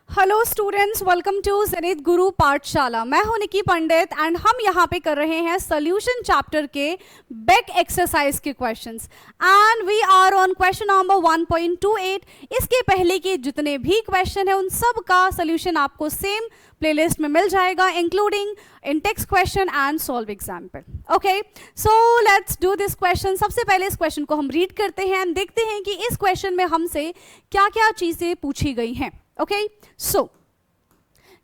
Hello students, welcome to Zenith Guru Pathshala. मैं हूं निकी पंडित and हम यहां पे कर रहे हैं सोल्यूशन चैप्टर के बेक एक्सरसाइज के questions and we are on question number 1.28। इसके पहले के जितने भी क्वेश्चन है उन सब का सोल्यूशन आपको सेम प्लेलिस्ट में मिल जाएगा, including in text question and solve example. Okay, so let's do this question. सबसे पहले इस क्वेश्चन को हम रीड करते हैं एंड देखते हैं कि इस क्वेश्चन में हमसे क्या क्या चीजें पूछी गई हैं। Okay, so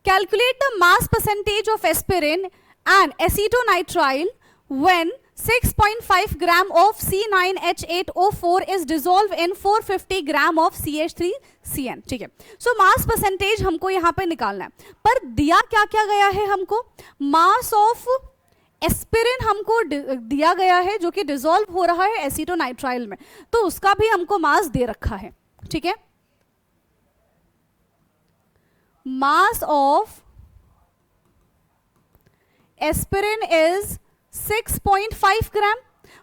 calculate the mass percentage of aspirin and acetonitrile when 6.5 gram of C9H8O4 is dissolved in 450 gram of CH3CN। ठीक है, so mass percentage हमको यहाँ पे निकालना है, पर दिया क्या क्या गया है हमको? mass of एस्पिरिन हमको दिया गया है जो कि डिसॉल्व हो रहा है एसीटोनाइट्राइल में, तो उसका भी हमको मास दे रखा है। ठीक है, mass of aspirin is 6.5 gram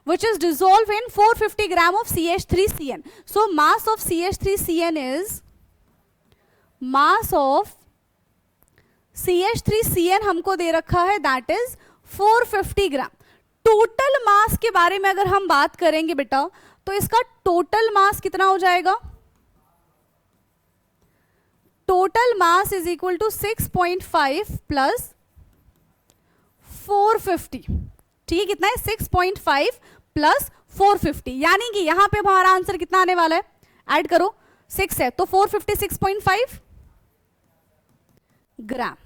which is dissolved in 450 gram of CH3CN. So mass of CH3CN is हमको दे रखा है that is 450 gram. Total mass के बारे में अगर हम बात करेंगे बेटा तो इसका टोटल मास कितना हो जाएगा? Total mass is equal to 6.5 plus 450। ठीक है, कितना है? 6.5 प्लस 450, यानी कि यहां पे हमारा आंसर कितना आने वाला है? ऐड करो, 6 है तो 456.5 ग्राम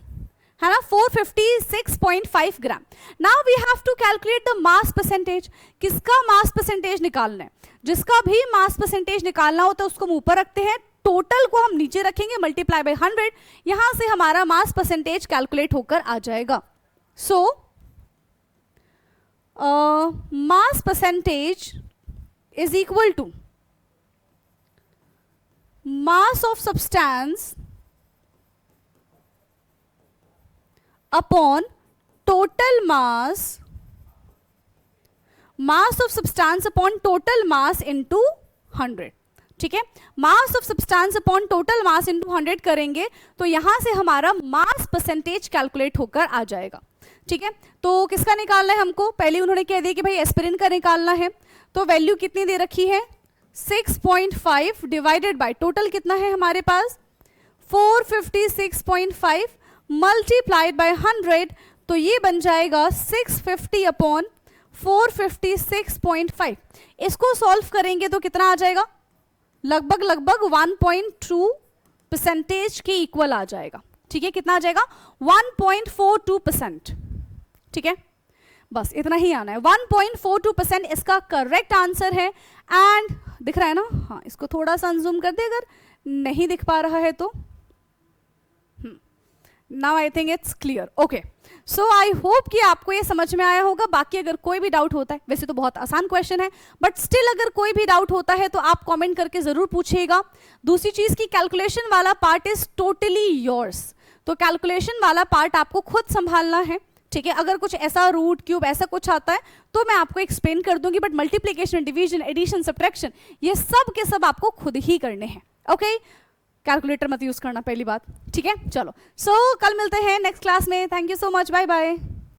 है ना, 456.5 gram. Now we have to calculate the mass percentage. किसका मास परसेंटेज निकालना है? जिसका भी मास परसेंटेज निकालना होता है उसको हम ऊपर रखते हैं, टोटल को हम नीचे रखेंगे, मल्टीप्लाई बाय 100, यहां से हमारा मास परसेंटेज कैलकुलेट होकर आ जाएगा। So mass percentage is equal to mass of substance upon total mass, mass of substance upon total mass into 100। ठीक है, mass of substance upon total mass into 100 करेंगे तो यहां से हमारा मास परसेंटेज कैलकुलेट होकर आ जाएगा। ठीक है, तो किसका निकालना है हमको? पहले उन्होंने कह दिया कि भाई एस्पिरिन का निकालना है, तो वैल्यू कितनी दे रखी है? 6.5 डिवाइडेड बाय टोटल कितना है हमारे पास? 456.5 मल्टीप्लाइड बाय 100, तो ये बन जाएगा 650 अपॉन 456.5। इसको सॉल्व करेंगे तो कितना आ जाएगा? लगभग 1.2% के इक्वल आ जाएगा। ठीक है, कितना आ जाएगा? 1.42%। ठीक है, बस इतना ही आना है, 1.42% इसका करेक्ट आंसर है। एंड दिख रहा है ना? हाँ, इसको थोड़ा सा अनजूम कर दे अगर नहीं दिख पा रहा है तो। Now I think it's clear. Okay, so I hope कि आपको ये समझ में आया होगा। बाकी अगर कोई भी डाउट होता है, वैसे तो बहुत आसान क्वेश्चन है बट स्टिल अगर कोई भी डाउट होता है तो आप कमेंट करके जरूर पूछिएगा। दूसरी चीज की कैलकुलेशन वाला पार्ट इज टोटली योर्स, तो कैलकुलेशन वाला पार्ट आपको खुद संभालना है। ठीक है, अगर कुछ ऐसा रूट क्यूब ऐसा कुछ आता है तो मैं आपको एक्सप्लेन कर दूंगी, but multiplication, division, addition, subtraction ये सब के सब आपको खुद ही करने हैं। ओके, कैलकुलेटर मत यूज करना पहली बात। ठीक है, चलो, सो कल मिलते हैं नेक्स्ट क्लास में। Thank you so much, bye bye.